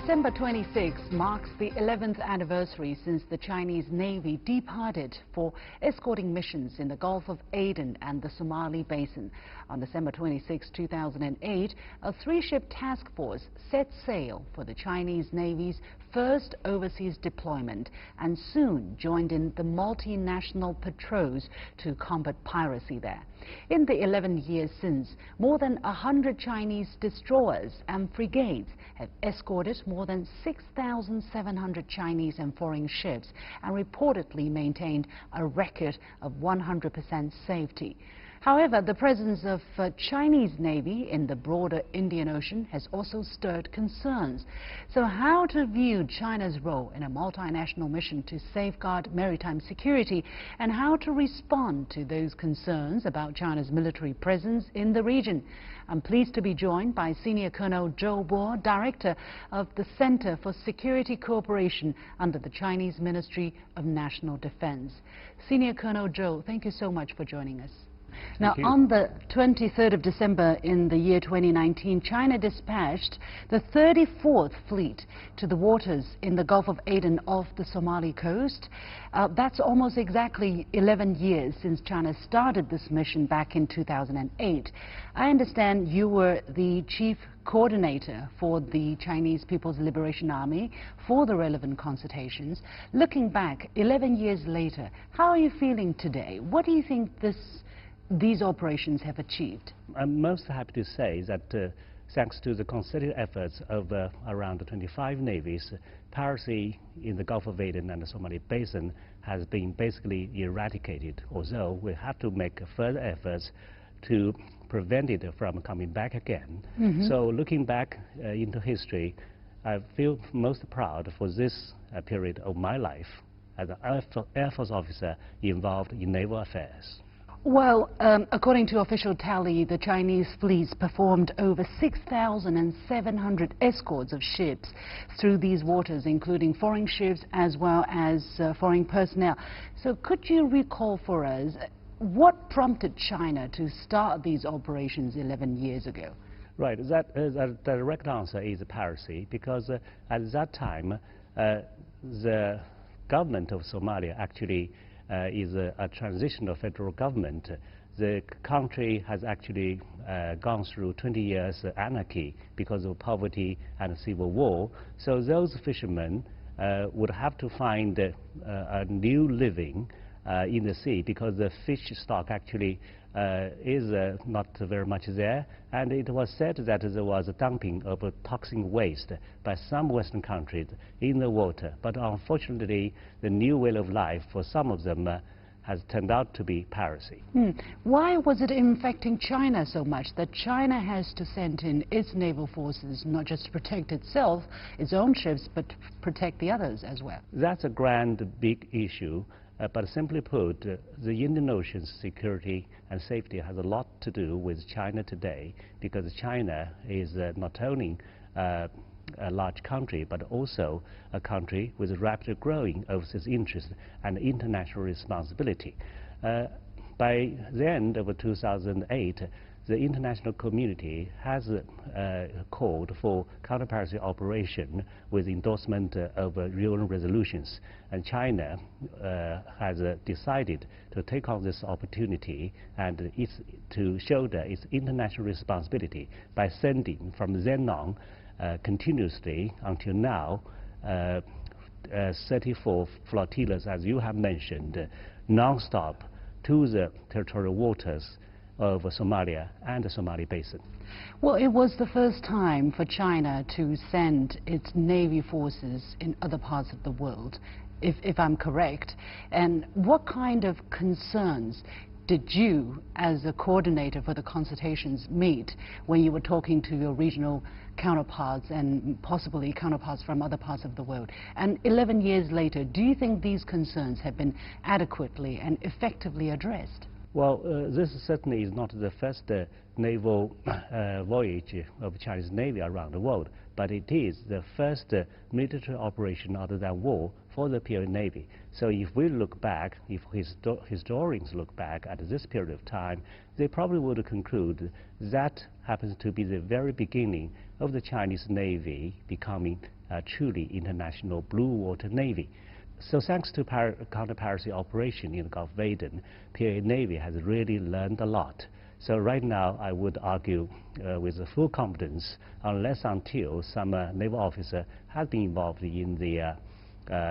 December 26 marks the 11th anniversary since the Chinese Navy departed for escorting missions in the Gulf of Aden and the Somali Basin. On December 26, 2008, a three-ship task force set sail for the Chinese Navy's first overseas deployment and soon joined in the multinational patrols to combat piracy there. In the 11 years since, more than 100 Chinese destroyers and frigates have escorted more than 6,700 Chinese and foreign ships and reportedly maintained a record of 100% safety. However, the presence of Chinese Navy in the broader Indian Ocean has also stirred concerns. So how to view China's role in a multinational mission to safeguard maritime security, and how to respond to those concerns about China's military presence in the region? I'm pleased to be joined by Senior Colonel Zhou Bo, Director of the Center for Security Cooperation under the Chinese Ministry of National Defense. Senior Colonel Zhou, thank you so much for joining us. Now, on the 23rd of December in the year 2019, China dispatched the 34th Fleet to the waters in the Gulf of Aden off the Somali coast. That's almost exactly 11 years since China started this mission back in 2008. I understand you were the chief coordinator for the Chinese People's Liberation Army for the relevant consultations. Looking back 11 years later, how are you feeling today? What do you think these operations have achieved? I'm most happy to say that thanks to the concerted efforts of around 25 navies, piracy in the Gulf of Aden and the Somali Basin has been basically eradicated, although we have to make further efforts to prevent it from coming back again. So looking back into history, I feel most proud for this period of my life as an Air Force officer involved in naval affairs. Well, according to official tally, the Chinese fleets performed over 6,700 escorts of ships through these waters, including foreign ships as well as foreign personnel. So could you recall for us what prompted China to start these operations 11 years ago? Right, the direct answer is piracy, because at that time the government of Somalia actually is a transitional federal government. The country has actually gone through 20 years anarchy because of poverty and civil war. So those fishermen would have to find a new living in the sea, because the fish stock actually is not very much there, and it was said that there was a dumping of toxic waste by some Western countries in the water. But unfortunately, the new way of life for some of them has turned out to be piracy. Why was it infecting China so much that China has to send in its naval forces, not just to protect itself, its own ships, but to protect the others as well? That's a grand, big issue. But simply put, the Indian Ocean's security and safety has a lot to do with China today, because China is not only a large country, but also a country with rapidly growing overseas interest and international responsibility. By the end of 2008, the international community has called for counter-piracy operation with endorsement of UN resolutions, and China has decided to take on this opportunity and to shoulder its international responsibility by sending from then on continuously until now 34 flotillas, as you have mentioned, non-stop to the territorial waters of Somalia and the Somali Basin. Well, it was the first time for China to send its Navy forces in other parts of the world, if I'm correct. And what kind of concerns did you, as a coordinator for the consultations, meet when you were talking to your regional counterparts and possibly counterparts from other parts of the world? And 11 years later, do you think these concerns have been adequately and effectively addressed? Well, this certainly is not the first naval voyage of Chinese Navy around the world, but it is the first military operation other than war for the PLA Navy. So if we look back, if historians look back at this period of time, they probably would conclude that happens to be the very beginning of the Chinese Navy becoming truly international blue water navy. So thanks to counter-piracy operation in the Gulf of Aden, PA Navy has really learned a lot. So right now, I would argue with full confidence, unless until some naval officer has been involved in the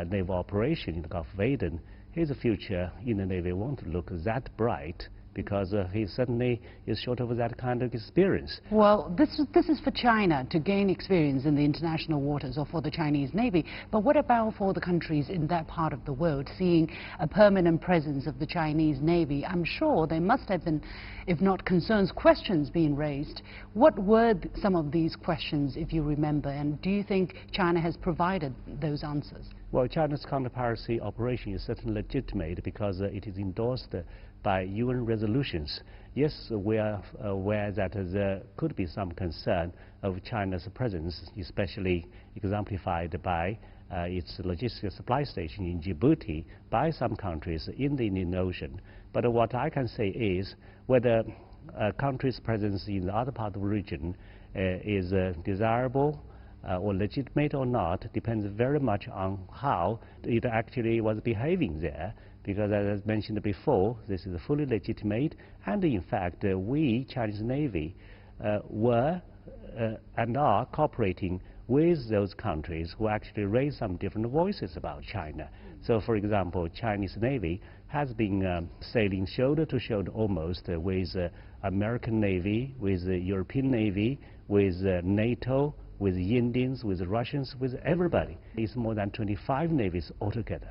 naval operation in the Gulf of Aden, his future in the Navy won't look that bright, because he certainly is short of that kind of experience. Well, this is for China to gain experience in the international waters, or for the Chinese Navy. But what about for the countries in that part of the world, seeing a permanent presence of the Chinese Navy? I'm sure there must have been, if not concerns, questions being raised. What were some of these questions, if you remember, and do you think China has provided those answers? Well, China's counter-piracy operation is certainly legitimate because it is endorsed by UN resolutions. Yes, we are aware that there could be some concern of China's presence, especially exemplified by its logistics supply station in Djibouti by some countries in the Indian Ocean. But what I can say is whether a country's presence in the other part of the region is desirable or legitimate or not depends very much on how it actually was behaving there. Because as I mentioned before, this is fully legitimate, and in fact, we, Chinese Navy, were and are cooperating with those countries who actually raise some different voices about China. So, for example, Chinese Navy has been sailing shoulder to shoulder almost with American Navy, with European Navy, with NATO, with the Indians, with the Russians, with everybody. It's more than 25 navies altogether.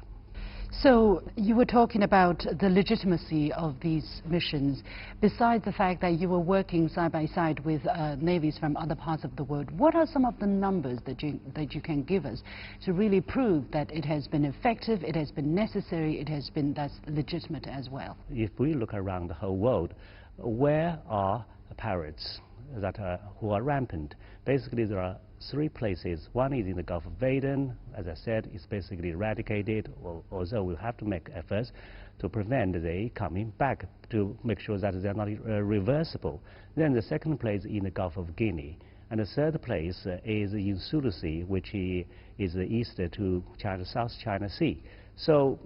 So you were talking about the legitimacy of these missions. Besides the fact that you were working side by side with navies from other parts of the world, what are some of the numbers that you can give us to really prove that it has been effective, it has been necessary, it has been that's legitimate as well? If we look around the whole world, where are pirates that who are rampant? Basically, there are three places. One is in the Gulf of Aden. As I said, it's basically eradicated, although we'll have to make efforts to prevent they coming back, to make sure that they're not reversible. Then the second place in the Gulf of Guinea. And the third place is in Sulu Sea, which is east to South China Sea. So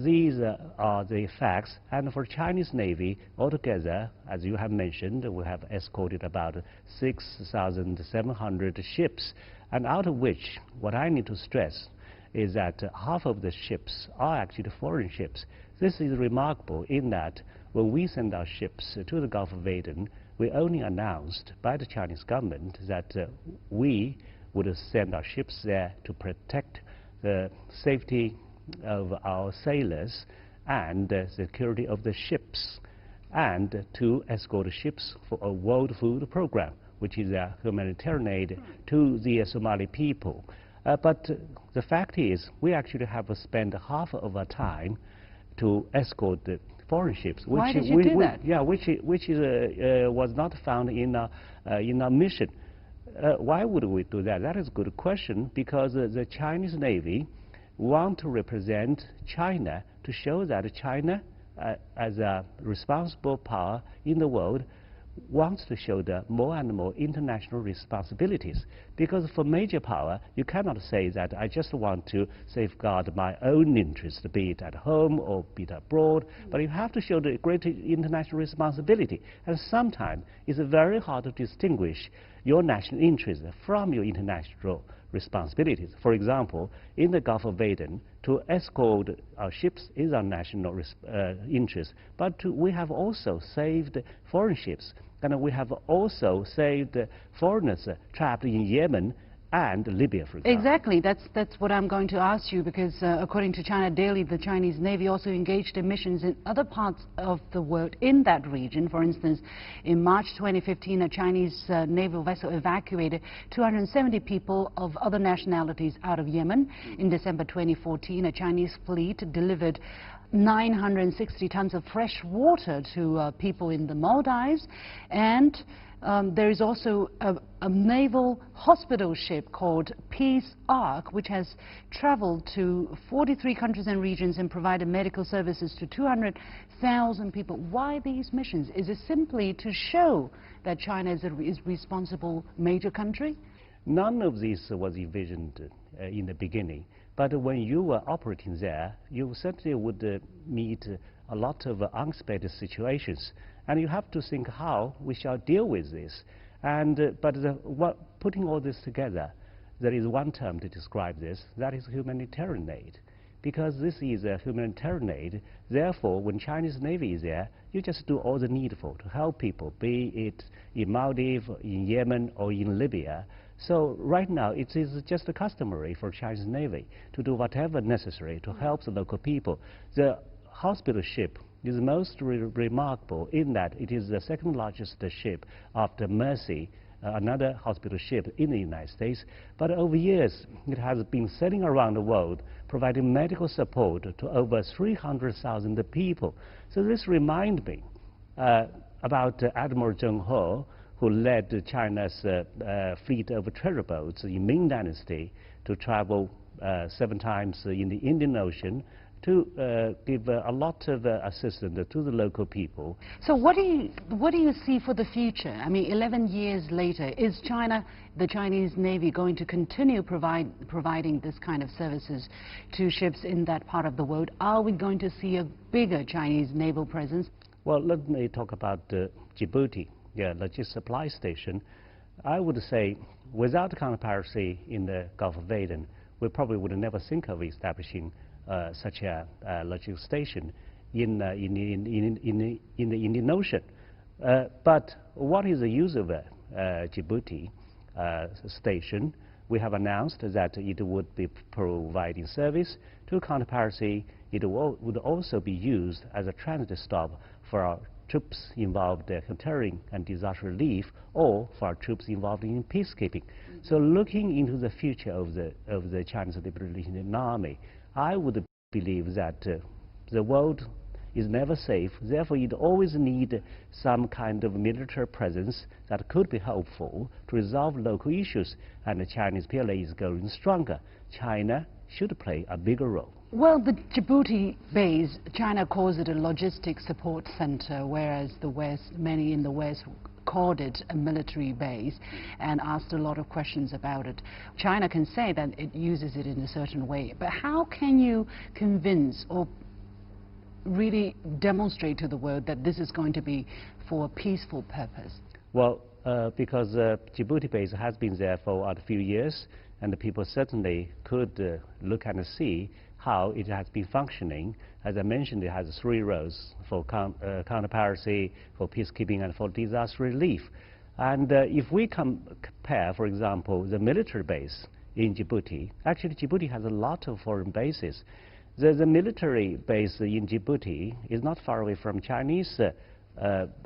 these are the facts. And for Chinese Navy, altogether, as you have mentioned, we have escorted about 6,700 ships. And out of which, what I need to stress is that half of the ships are actually foreign ships. This is remarkable in that when we send our ships to the Gulf of Aden, we only announced by the Chinese government that we would send our ships there to protect the safety of our sailors and security of the ships, and to escort ships for a World Food Program, which is a humanitarian aid to the Somali people. But the fact is, we actually have spent half of our time to escort the foreign ships. Why did you do that? Yeah, which was not found in our mission. Why would we do that? That is a good question, because the Chinese Navy want to represent China, to show that China, as a responsible power in the world, wants to show the more and more international responsibilities. Because for major power, you cannot say that I just want to safeguard my own interest, be it at home or be it abroad, but you have to show the great international responsibility. And sometimes it's very hard to distinguish your national interest from your international responsibilities. For example, in the Gulf of Aden, to escort our ships is our national interest, but we have also saved foreign ships, and we have also saved foreigners trapped in Yemen and Libya, for example. Exactly. That's what I'm going to ask you, because according to China Daily, the Chinese Navy also engaged in missions in other parts of the world in that region. For instance, in March 2015, a Chinese naval vessel evacuated 270 people of other nationalities out of Yemen. In December 2014, a Chinese fleet delivered 960 tons of fresh water to people in the Maldives. And there is also a naval hospital ship called Peace Ark, which has traveled to 43 countries and regions and provided medical services to 200,000 people. Why these missions? Is it simply to show that China is a responsible major country? None of this was envisioned in the beginning. But when you were operating there, you certainly would meet a lot of unexpected situations. And you have to think how we shall deal with this. And, putting all this together, there is one term to describe this, that is humanitarian aid. Because this is a humanitarian aid, therefore, when Chinese Navy is there, you just do all the needful to help people, be it in Maldives, in Yemen, or in Libya. So right now, it is just customary for Chinese Navy to do whatever necessary to help the local people. The hospital ship is most remarkable in that it is the second largest ship after Mercy, another hospital ship in the United States. But over years, it has been sailing around the world, providing medical support to over 300,000 people. So this reminds me about Admiral Zhou Bo, who led China's fleet of treasure boats in Ming Dynasty to travel 7 times in the Indian Ocean to give a lot of assistance to the local people. So what do you see for the future? I mean, 11 years later, is the Chinese Navy going to continue providing this kind of services to ships in that part of the world? Are we going to see a bigger Chinese naval presence? Well, let me talk about Djibouti. Yeah, logistics supply station. I would say, without counterpiracy in the Gulf of Aden, we probably would never think of establishing such a logistics station in the Indian Ocean. But what is the use of a Djibouti station? We have announced that it would be providing service to counterpiracy. It would also be used as a transit stop for our troops involved in humanitarian and disaster relief, or for our troops involved in peacekeeping. So looking into the future of the Chinese Liberation Army, I would believe that the world is never safe. Therefore, it always needs some kind of military presence that could be helpful to resolve local issues. And the Chinese PLA is growing stronger. China should play a bigger role. Well, the Djibouti base, China calls it a logistics support center, whereas many in the West called it a military base and asked a lot of questions about it. China can say that it uses it in a certain way, but how can you convince or really demonstrate to the world that this is going to be for a peaceful purpose? Well, because Djibouti base has been there for a few years, and the people certainly could look and see how it has been functioning. As I mentioned, it has 3 roles: for counterpiracy, for peacekeeping, and for disaster relief. And if we compare, for example, the military base in Djibouti, actually Djibouti has a lot of foreign bases. The military base in Djibouti is not far away from Chinese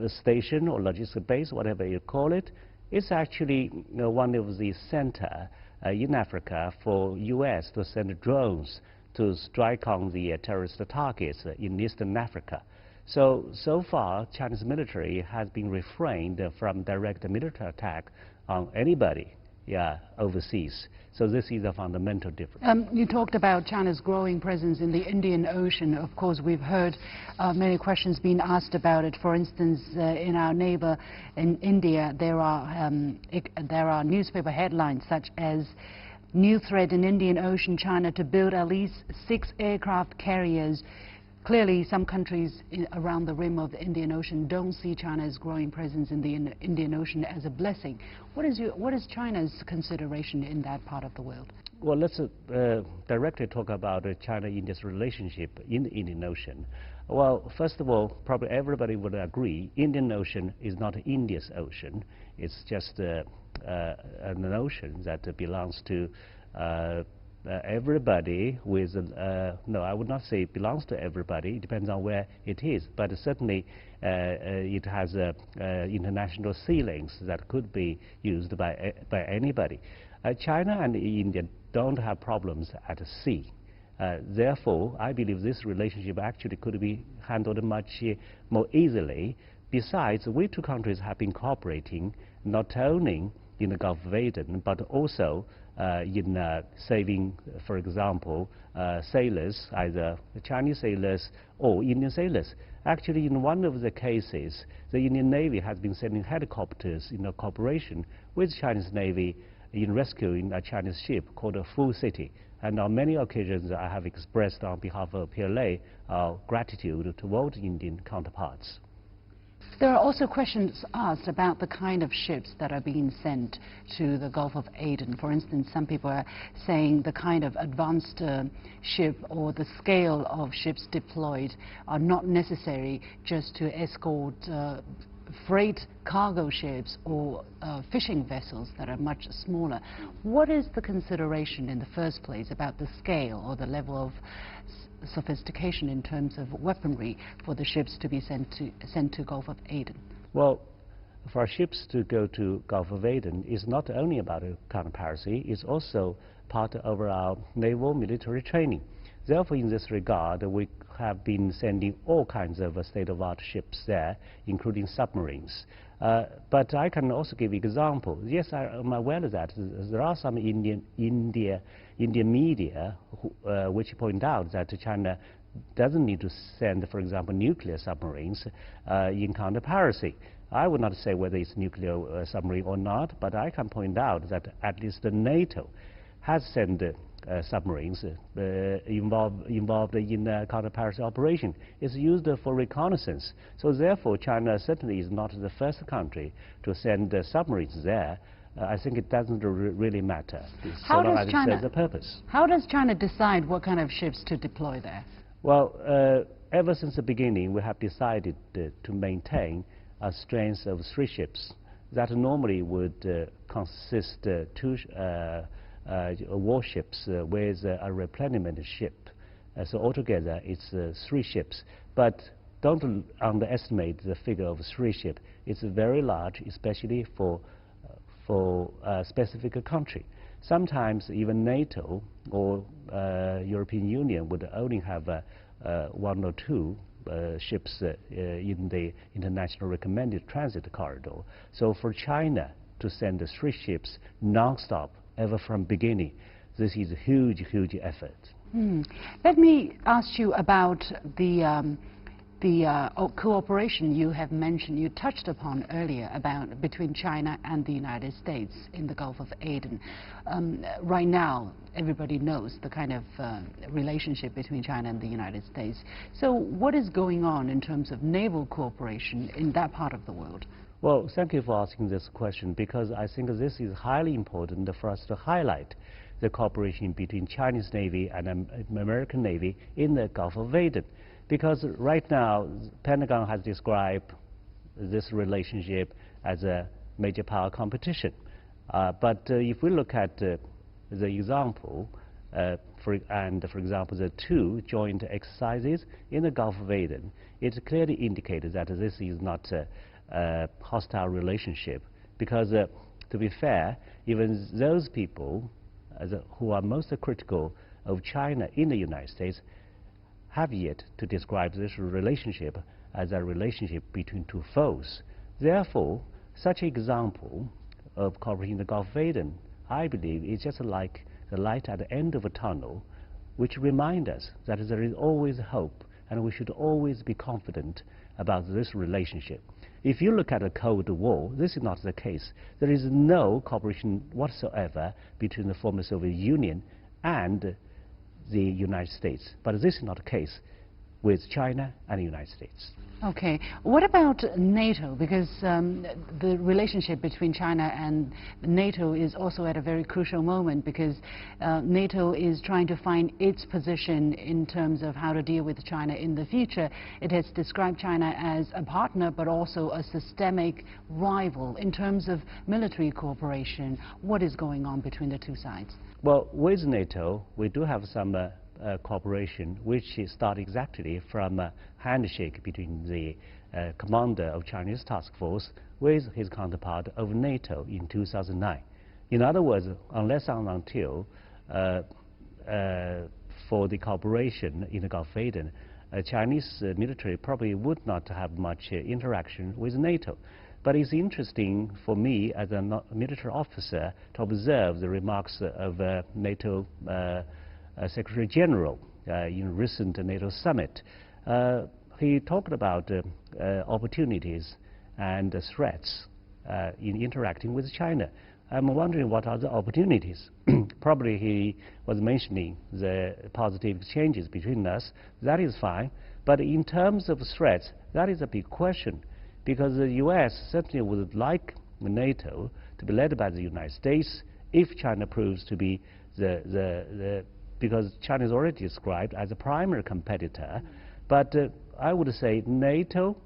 station or logistic base, whatever you call it. It's actually one of the center in Africa for US to send drones to strike on the terrorist targets in Eastern Africa. So far, Chinese military has been refrained from direct military attack on anybody overseas. So this is a fundamental difference. You talked about China's growing presence in the Indian Ocean. Of course, we've heard many questions being asked about it. For instance, in our neighbor in India, there are newspaper headlines such as "New threat in Indian Ocean, China to build at least 6 aircraft carriers." Clearly, some countries around the rim of the Indian Ocean don't see China's growing presence in the Indian Ocean as a blessing. What is China's consideration in that part of the world? Well, let's directly talk about China-India's relationship in the Indian Ocean. Well, first of all, probably everybody would agree Indian Ocean is not India's ocean. It's just an ocean that belongs to everybody with, no, I would not say it belongs to everybody. It depends on where it is. But certainly it has international sea lanes that could be used by anybody. China and India don't have problems at sea. Therefore, I believe this relationship actually could be handled much more easily. Besides, we 2 countries have been cooperating not only in the Gulf of Aden, but also in saving, for example, sailors, either Chinese sailors or Indian sailors. Actually, in one of the cases, the Indian Navy has been sending helicopters in a cooperation with Chinese Navy in rescuing a Chinese ship called a Full City. And on many occasions, I have expressed on behalf of PLA our gratitude toward Indian counterparts. There are also questions asked about the kind of ships that are being sent to the Gulf of Aden. For instance, some people are saying the kind of advanced ship or the scale of ships deployed are not necessary just to escort freight cargo ships or fishing vessels that are much smaller. What is the consideration in the first place about the scale or the level of sophistication in terms of weaponry for the ships to be sent to Gulf of Aden? Well, for ships to go to Gulf of Aden is not only about counter-piracy, it's also part of our naval military training. Therefore, in this regard, we have been sending all kinds of state-of-the-art ships there, including submarines. But I can also give examples. Yes, I'm aware of that. There are some Indian media which point out that China doesn't need to send, for example, nuclear submarines in counter-piracy. I would not say whether it's nuclear submarine or not, but I can point out that at least NATO has sent submarines involved in counter-piracy operation. It's used for reconnaissance. So therefore, China certainly is not the first country to send submarines there. I think it doesn't really matter, so long as it serves the purpose. How does China decide what kind of ships to deploy there? Well, ever since the beginning, we have decided to maintain a strength of 3 ships that normally would consist two warships with a replenishment ship. So altogether, it's 3 ships. But don't underestimate the figure of 3 ships. It's very large, especially for a specific country. Sometimes even NATO or European Union would only have 1 or 2 ships in the international recommended transit corridor. So for China to send 3 ships non-stop ever from beginning, this is a huge, huge effort. Let me ask you about the cooperation you have mentioned, you touched upon earlier about between China and the United States in the Gulf of Aden. Right now, everybody knows the kind of relationship between China and the United States. So what is going on in terms of naval cooperation in that part of the world? Well, thank you for asking this question, because I think this is highly important for us to highlight the cooperation between Chinese Navy and American Navy in the Gulf of Aden. Because right now, Pentagon has described this relationship as a major power competition. But if we look at the example, for example, the 2 joint exercises in the Gulf of Aden, it clearly indicated that this is not a hostile relationship. Because, to be fair, even those people who are most critical of China in the United States have yet to describe this relationship as a relationship between 2 foes. Therefore, such an example of cooperation in the Gulf of Aden, I believe, is just like the light at the end of a tunnel, which reminds us that there is always hope, and we should always be confident about this relationship. If you look at the Cold War, this is not the case. There is no cooperation whatsoever between the former Soviet Union and the United States. But this is not the case with China and the United States. Okay. What about NATO? Because the relationship between China and NATO is also at a very crucial moment, because NATO is trying to find its position in terms of how to deal with China in the future. It has described China as a partner, but also a systemic rival. In terms of military cooperation, what is going on between the 2 sides? Well, with NATO, we do have some cooperation, which starts exactly from a handshake between the commander of Chinese task force with his counterpart of NATO in 2009. In other words, unless and until for the cooperation in the Gulf of Aden, Chinese military probably would not have much interaction with NATO. But it's interesting for me as a military officer to observe the remarks of NATO Secretary General in a recent NATO summit. He talked about opportunities and threats in interacting with China. I'm wondering what are the opportunities. Probably he was mentioning the positive exchanges between us. That is fine. But in terms of threats, that is a big question, because the U.S. certainly would like NATO to be led by the United States if China proves to be because China is already described as a primary competitor. But I would say NATO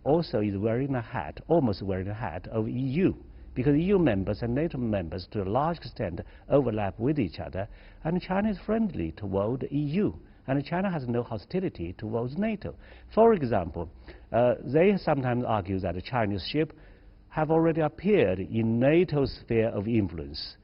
also is wearing a hat, almost wearing a hat of EU, because EU members and NATO members to a large extent overlap with each other, and China is friendly toward the EU, and China has no hostility towards NATO. For example, they sometimes argue that the Chinese ships have already appeared in NATO's sphere of influence.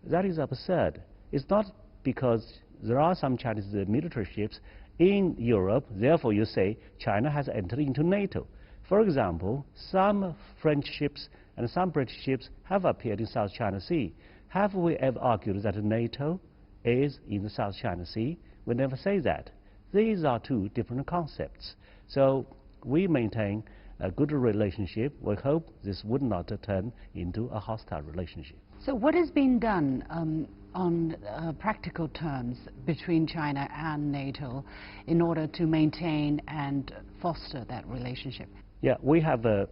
That is absurd. It's not because there are some Chinese military ships in Europe, therefore you say China has entered into NATO. For example, some French ships and some British ships have appeared in South China Sea. Have we ever argued that NATO is in the South China Sea? We never say that. These are two different concepts. So we maintain a good relationship. We hope this would not turn into a hostile relationship. So what has been done on practical terms between China and NATO in order to maintain and foster that relationship? Yeah, we have a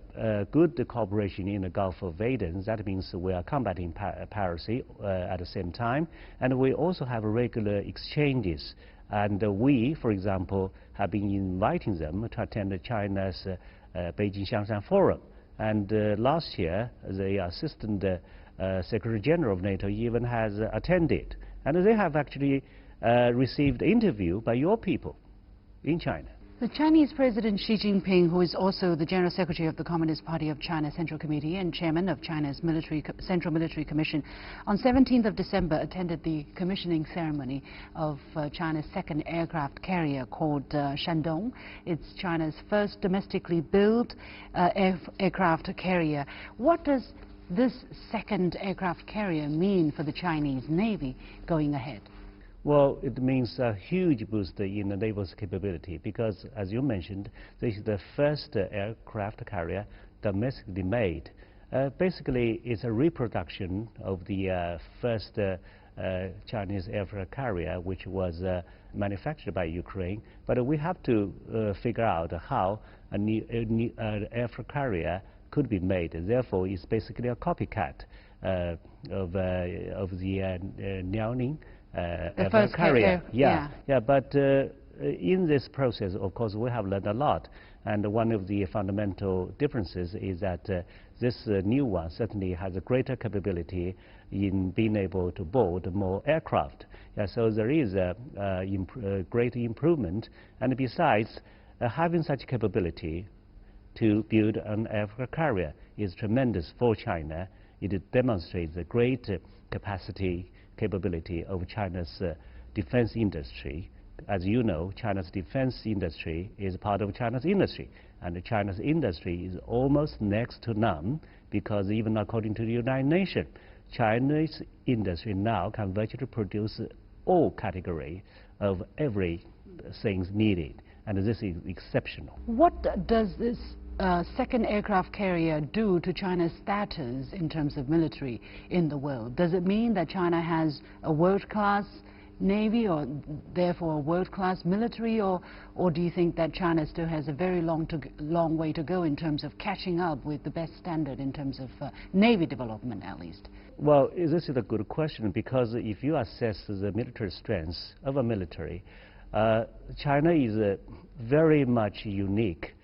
good cooperation in the Gulf of Aden. That means we are combating piracy at the same time, and we also have regular exchanges. And we, for example, have been inviting them to attend China's Beijing Xiangshan Forum. And last year, the Assistant Secretary General of NATO even has attended. And they have actually received interview by your people in China. The Chinese President Xi Jinping, who is also the General Secretary of the Communist Party of China Central Committee and Chairman of China's Central Military Commission, on 17th of December attended the commissioning ceremony of China's second aircraft carrier called Shandong. It's China's first domestically built aircraft carrier. What does this second aircraft carrier mean for the Chinese Navy going ahead? Well, it means a huge boost in the naval's capability because, as you mentioned, this is the first aircraft carrier domestically made. Basically, it's a reproduction of the first Chinese aircraft carrier, which was manufactured by Ukraine. But we have to figure out how a new aircraft carrier could be made. Therefore, it's basically a copycat of the Liaoning the first carrier. Yeah. But in this process, of course, we have learned a lot. And one of the fundamental differences is that this new one certainly has a greater capability in being able to board more aircraft. So there is a great improvement. And besides, having such capability to build an aircraft carrier is tremendous for China. It demonstrates the great capability of China's defense industry. As you know, China's defense industry is part of China's industry, and China's industry is almost next to none, because even according to the United Nations, China's industry now can virtually produce all categories of everything needed, and this is exceptional. What does this second aircraft carrier do to China's status in terms of military in the world? Does it mean that China has a world-class navy, or therefore a world-class military, or do you think that China still has a very long way to go in terms of catching up with the best standard in terms of navy development, at least? Well, this is a good question, because if you assess the military strengths of a military, China is very much unique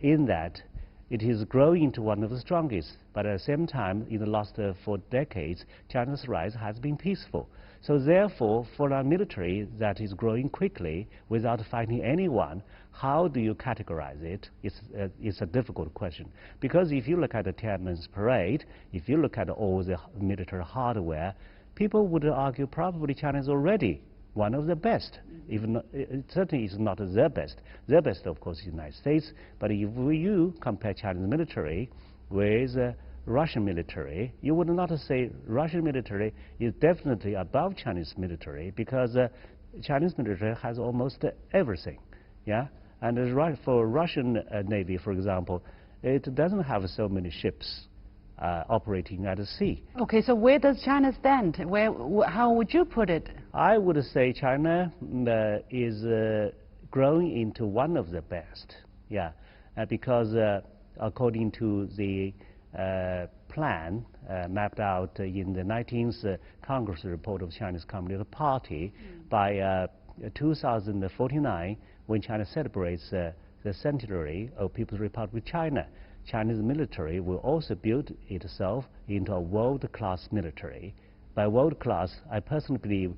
in that it is growing into one of the strongest, but at the same time, in the last 4 decades, China's rise has been peaceful. So therefore, for our military that is growing quickly without fighting anyone, how do you categorize it? It's a difficult question. Because if you look at the Tiananmen parade, if you look at all the military hardware, people would argue probably China is already one of the best. Even it certainly is not the best. The best, of course, is the United States. But if you compare Chinese military with Russian military, you would not say Russian military is definitely above Chinese military, because Chinese military has almost everything. Yeah, and for Russian Navy, for example, it doesn't have so many ships operating at sea. Okay, so where does China stand? How would you put it? I would say China is growing into one of the best, yeah, because according to the plan mapped out in the 19th Congress report of Chinese Communist Party, by 2049, when China celebrates the centenary of People's Republic of China, Chinese military will also build itself into a world-class military. By world-class, I personally believe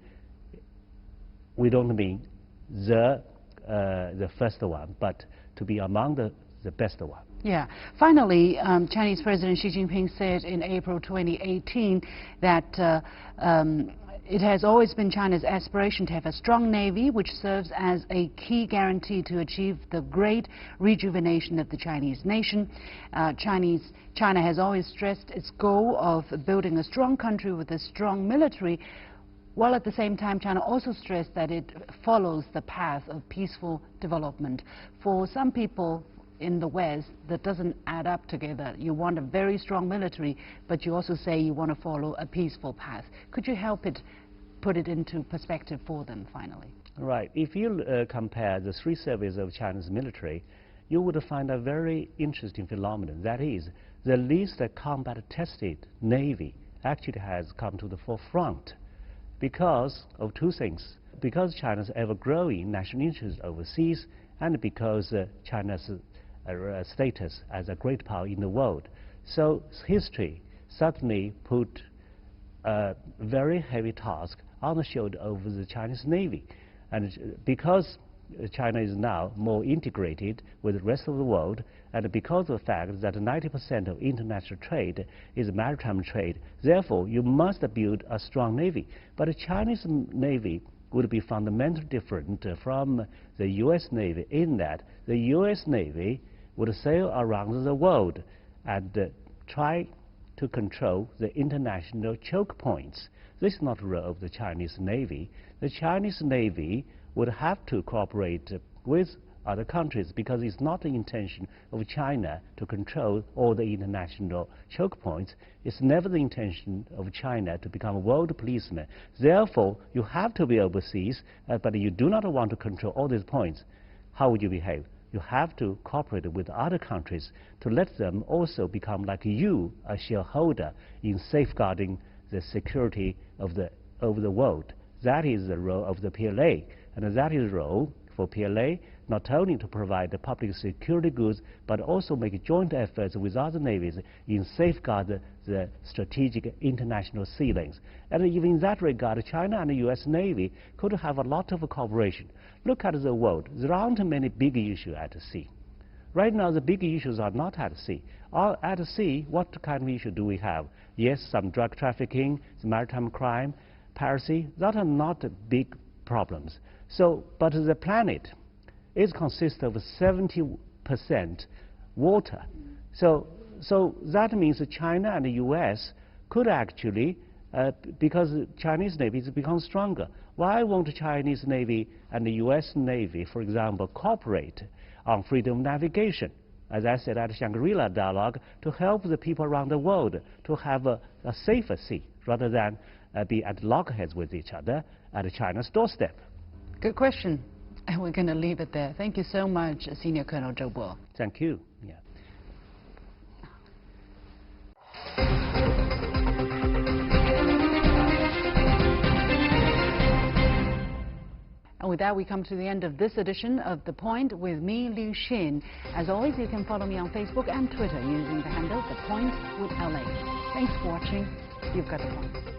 we don't mean the first one, but to be among the best one. Yeah. Finally, Chinese President Xi Jinping said in April 2018 that it has always been China's aspiration to have a strong navy, which serves as a key guarantee to achieve the great rejuvenation of the Chinese nation. China has always stressed its goal of building a strong country with a strong military, while at the same time China also stressed that it follows the path of peaceful development. For some people in the West, that doesn't add up together. You want a very strong military, but you also say you want to follow a peaceful path. Could you help put it into perspective for them, finally? Right. If you compare the three services of China's military, you would find a very interesting phenomenon. That is, the least combat-tested navy actually has come to the forefront because of two things. Because China's ever-growing national interest overseas, and because China's status as a great power in the world. So history certainly put a very heavy task on the shoulder of the Chinese Navy. And because China is now more integrated with the rest of the world, and because of the fact that 90% of international trade is maritime trade, therefore you must build a strong navy. But the Chinese Navy would be fundamentally different from the U.S. Navy in that the U.S. Navy would sail around the world and try to control the international choke points. This is not the role of the Chinese Navy. The Chinese Navy would have to cooperate with other countries because it's not the intention of China to control all the international choke points. It's never the intention of China to become a world policeman. Therefore, you have to be overseas, but you do not want to control all these points. How would you behave? You have to cooperate with other countries to let them also become like you, a shareholder in safeguarding the security of the world. That is the role of the PLA, and that is the role for PLA not only to provide the public security goods, but also make joint efforts with other navies in safeguard the strategic international sea lanes. And even in that regard, China and the U.S. Navy could have a lot of cooperation. Look at the world. There aren't many big issues at sea. Right now, the big issues are not at sea. At sea, what kind of issue do we have? Yes, some drug trafficking, maritime crime, piracy. That are not big problems. So, but the planet consists of 70% water. So that means that China and the U.S. could actually, because the Chinese Navy has become stronger, why won't the Chinese Navy and the U.S. Navy, for example, cooperate on freedom of navigation? As I said at the Shangri-La Dialogue, to help the people around the world to have a safer sea, rather than be at loggerheads with each other at China's doorstep. Good question. And we're going to leave it there. Thank you so much, Senior Colonel Zhou Bo. Thank you. Yeah. And with that, we come to the end of this edition of The Point with me, Liu Xin. As always, you can follow me on Facebook and Twitter using the handle The Point with LA. Thanks for watching. You've got the point.